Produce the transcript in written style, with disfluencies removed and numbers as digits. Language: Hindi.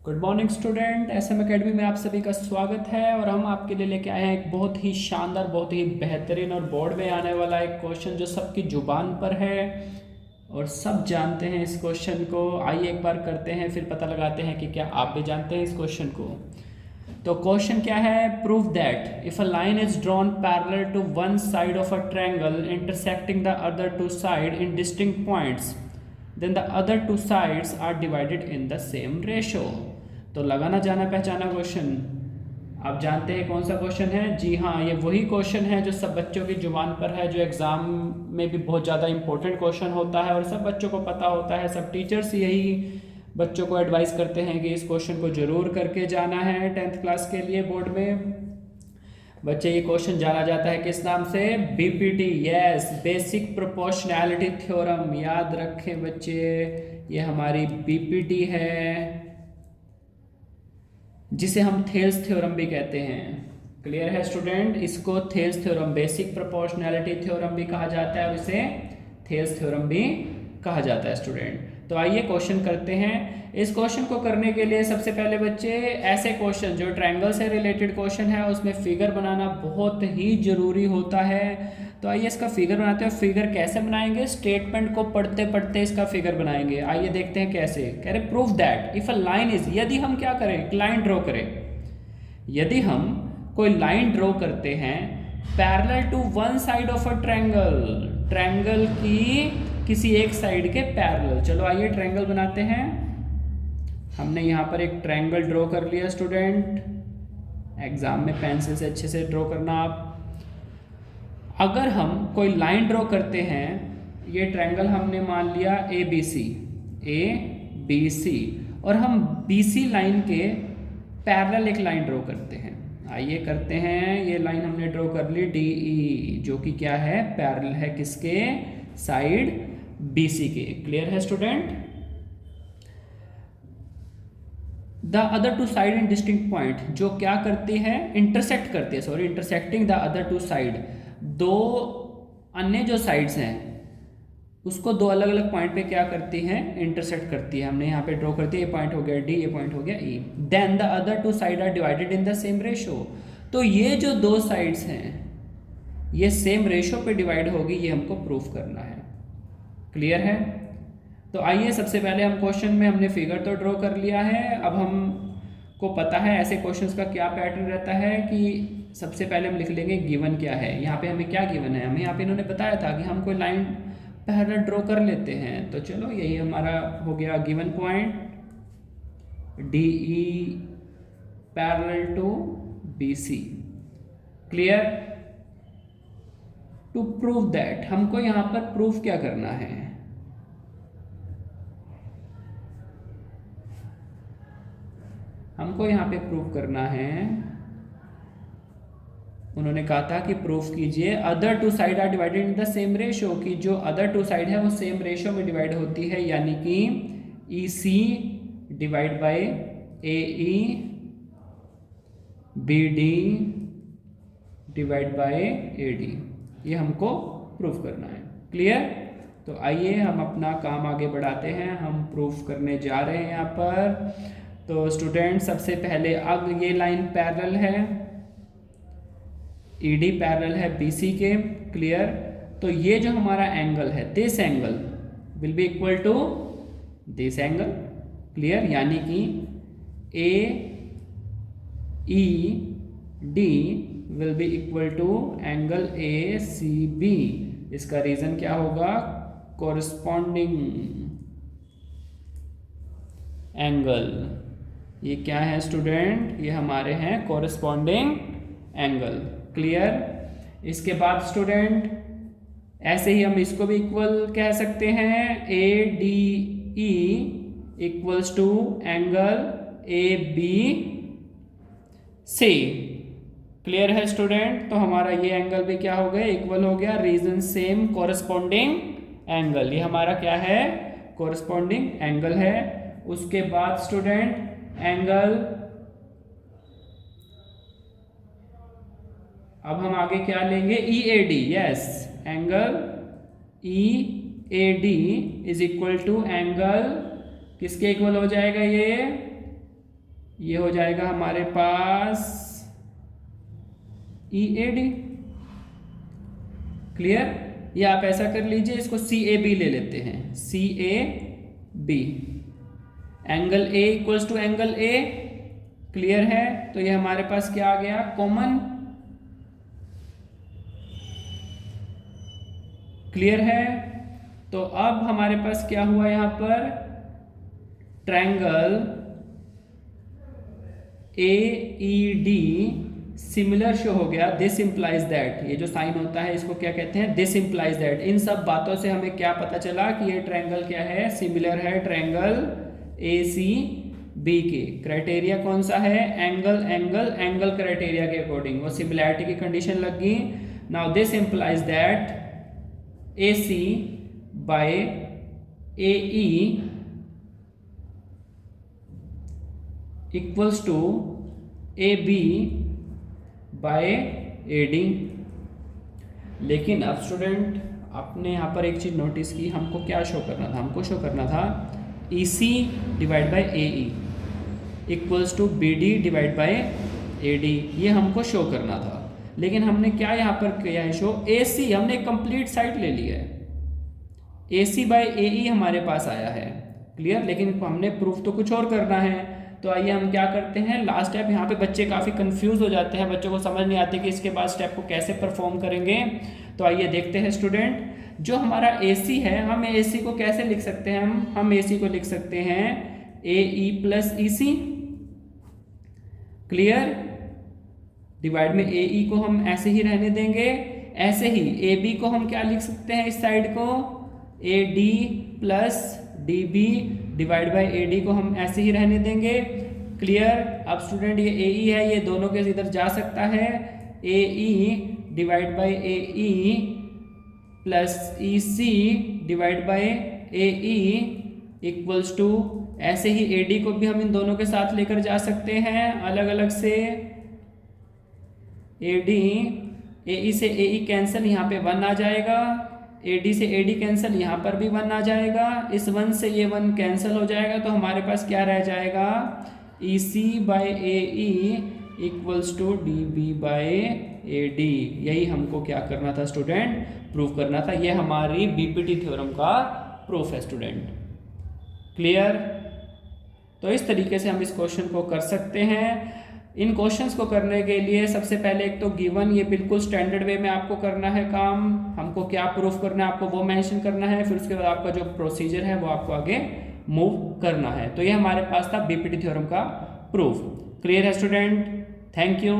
Good morning student, SM academy में आप सभी का स्वागत है। और हम आपके लिए लेके आए हैं एक बहुत ही शानदार, बहुत ही बेहतरीन और बोर्ड में आने वाला एक क्वेश्चन जो सबकी जुबान पर है और सब जानते हैं इस क्वेश्चन को। आइए एक बार करते हैं, फिर पता लगाते हैं कि क्या आप भी जानते हैं इस क्वेश्चन को। तो क्वेश्चन क्या है? Prove that if a line is drawn parallel to one side of a triangle intersecting the other two side in distinct points, then the other two sides are divided in the same ratio. तो लगाना जाना पहचाना क्वेश्चन। आप जानते हैं कौन सा क्वेश्चन है? जी हाँ, ये वही क्वेश्चन है जो सब बच्चों की जुबान पर है, जो एग्जाम में भी बहुत ज़्यादा इंपॉर्टेंट क्वेश्चन होता है और सब बच्चों को पता होता है। सब टीचर्स यही बच्चों को एडवाइस करते हैं कि इस क्वेश्चन को जरूर करके जाना है 10th क्लास के लिए बोर्ड में। बच्चे, ये क्वेश्चन जाना जाता है किस नाम से? BPT, yes, basic proportionality theorem. याद रखें बच्चे, ये हमारी बीपीटी है जिसे हम थेल्स थ्योरम भी कहते हैं। क्लियर है स्टूडेंट? इसको Thales theorem, basic proportionality theorem भी कहा जाता है और इसे थेल्स थ्योरम भी कहा जाता है स्टूडेंट। तो आइए क्वेश्चन करते हैं। इस क्वेश्चन को करने के लिए सबसे पहले बच्चे, ऐसे क्वेश्चन जो ट्रायंगल से रिलेटेड क्वेश्चन है उसमें फिगर बनाना बहुत ही जरूरी होता है। तो आइए इसका फिगर बनाते हैं। फिगर कैसे बनाएंगे? स्टेटमेंट को पढ़ते पढ़ते इसका फिगर बनाएंगे। आइए देखते हैं कैसे। कह रहे prove that if a line is, यदि हम क्या करें? लाइन ड्रॉ करें। यदि हम कोई लाइन ड्रॉ करते हैं parallel to one side of a triangle, triangle की किसी एक साइड के पैरेलल। चलो आइए ट्रायंगल बनाते हैं। हमने यहाँ पर एक ट्रायंगल ड्रॉ कर लिया स्टूडेंट। एग्जाम में पेंसिल से अच्छे से ड्रॉ करना आप। अगर हम कोई लाइन ड्रॉ करते हैं, ये ट्रायंगल हमने मान लिया ए बी सी, और हम बी सी लाइन के पैरेलल एक लाइन ड्रॉ करते हैं। आइए करते हैं। ये लाइन हमने ड्रॉ कर ली डी ई, जो कि क्या है? पैरेलल है किसके? साइड बी सी के। क्लियर है student? The other two side in distinct point, जो क्या करती है? इंटरसेक्ट करती है, sorry, intersecting the other two side. दो अन्य जो साइड्स हैं उसको दो अलग अलग पॉइंट पे क्या करती है? इंटरसेक्ट करती है। हमने यहाँ पे ड्रॉ करती है, ये पॉइंट हो गया डी, ये पॉइंट हो गया E. Then the other two side are divided in the same ratio. तो ये जो दो साइड्स हैं ये सेम रेशो पे डिवाइड होगी, ये हमको प्रूफ करना है। क्लियर है? तो आइए सबसे पहले हम क्वेश्चन में हमने फिगर तो ड्रॉ कर लिया है। अब हमको पता है ऐसे क्वेश्चंस का क्या पैटर्न रहता है कि सबसे पहले हम लिख लेंगे गिवन क्या है। यहाँ पे हमें क्या गिवन है? हमें यहाँ पे इन्होंने बताया था कि हम कोई लाइन पैरेलल ड्रॉ कर लेते हैं। तो चलो यही हमारा हो गया given point, D E parallel to B C. Clear? To prove that, हमको यहाँ पर प्रूफ क्या करना है? हमको यहाँ पे प्रूफ करना है, उन्होंने कहा था कि प्रूफ कीजिए other two side are divided in the same ratio, कि जो अदर टू साइड है वो सेम रेशो में डिवाइड होती है, यानी कि E C divide by A E, B D divide by A D. ये हमको प्रूफ करना है। क्लियर? तो आइए हम अपना काम आगे बढ़ाते हैं। हम प्रूफ करने जा रहे हैं यहाँ पर। तो स्टूडेंट सबसे पहले, अब ये लाइन पैरेलल है, ईडी पैरेलल है बीसी के। क्लियर? तो ये जो हमारा एंगल है, this angle will be equal to this angle. Clear? यानी कि A E D will be equal to angle A C B. इसका रीजन क्या होगा? Corresponding angle. ये क्या है स्टूडेंट? ये हमारे हैं कोरस्पॉन्डिंग एंगल। क्लियर? इसके बाद स्टूडेंट ऐसे ही हम इसको भी इक्वल कह सकते हैं, A D E equals to angle A B C. Clear है स्टूडेंट? तो हमारा ये एंगल भी क्या हो गया? इक्वल हो गया। Reason same, corresponding angle. ये हमारा क्या है? कोरस्पॉन्डिंग एंगल है। उसके बाद स्टूडेंट एंगल, अब हम आगे क्या लेंगे? E A D. Yes, angle E A D is equal to angle, किसके इक्वल हो जाएगा? ये ये हो जाएगा हमारे पास EAD। क्लियर? या आप ऐसा कर लीजिए, इसको CAB ले लेते हैं, CAB, angle A equals to angle A। Clear है? तो ये हमारे पास क्या आ गया, कॉमन। क्लियर है? तो अब हमारे पास क्या हुआ यहां पर, ट्रायंगल AED सिमिलर शो हो गया। दिस इंप्लाइज दैट, ये जो साइन होता है इसको क्या कहते हैं, दिस इंप्लाइज दैट। इन सब बातों से हमें क्या पता चला कि ये ट्रायंगल क्या है, सिमिलर है ट्रायंगल ACB के। क्राइटेरिया कौन सा है, एंगल एंगल एंगल क्राइटेरिया के अकॉर्डिंग वो सिमिलैरिटी की कंडीशन लग गई। Now this implies that AC by AE equals to AB by AD। लेकिन अब स्टूडेंट आपने यहाँ पर एक चीज़ नोटिस की, हमको क्या शो करना था, हमको शो करना था EC divide by AE equals to BD divide by AD, ये हमको शो करना था। लेकिन हमने क्या यहाँ पर किया है शो, AC, हमने कंप्लीट साइड ले लिया है, AC बाय AE हमारे पास आया है। क्लियर? लेकिन हमने प्रूफ तो कुछ और करना है। तो आइए हम क्या करते हैं, लास्ट स्टेप। यहाँ पे बच्चे काफ़ी कंफ्यूज हो जाते हैं, बच्चों को समझ नहीं आती कि इसके बाद स्टेप को कैसे परफॉर्म करेंगे। तो आइए देखते हैं स्टूडेंट, जो हमारा AC है, हम AC को कैसे लिख सकते हैं, हम AC को लिख सकते हैं AE plus EC। Clear? Divide में AE को हम ऐसे ही रहने देंगे। ऐसे ही AB को हम क्या लिख सकते हैं, इस साइड को AD plus DB divide by AD को हम ऐसे ही रहने देंगे। क्लियर? अब स्टूडेंट ये AE है, ये दोनों के इधर जा सकता है, AE divide by AE plus EC divide by AE equals to, ऐसे ही AD को भी हम इन दोनों के साथ लेकर जा सकते हैं अलग अलग से। AD, AE से AE कैंसिल, यहाँ पे 1 आ जाएगा, AD से AD कैंसिल, यहाँ पर भी 1 आ जाएगा, इस 1 से ये 1 कैंसिल हो जाएगा। तो हमारे पास क्या रह जाएगा, EC by AE equals to DB by AD। यही हमको क्या करना था स्टूडेंट, प्रूफ करना था। ये हमारी BPT थ्योरम का प्रूफ है स्टूडेंट। क्लियर? तो इस तरीके से हम इस क्वेश्चन को कर सकते हैं। इन क्वेश्चंस को करने के लिए सबसे पहले एक तो गिवन, ये बिल्कुल स्टैंडर्ड वे में आपको करना है काम, हमको क्या प्रूफ करना है आपको वो मेंशन करना है, फिर उसके बाद आपका जो प्रोसीजर है वो आपको आगे मूव करना है। तो ये हमारे पास था BPT थ्योरम का प्रूफ। क्लियर है स्टूडेंट? Thank you.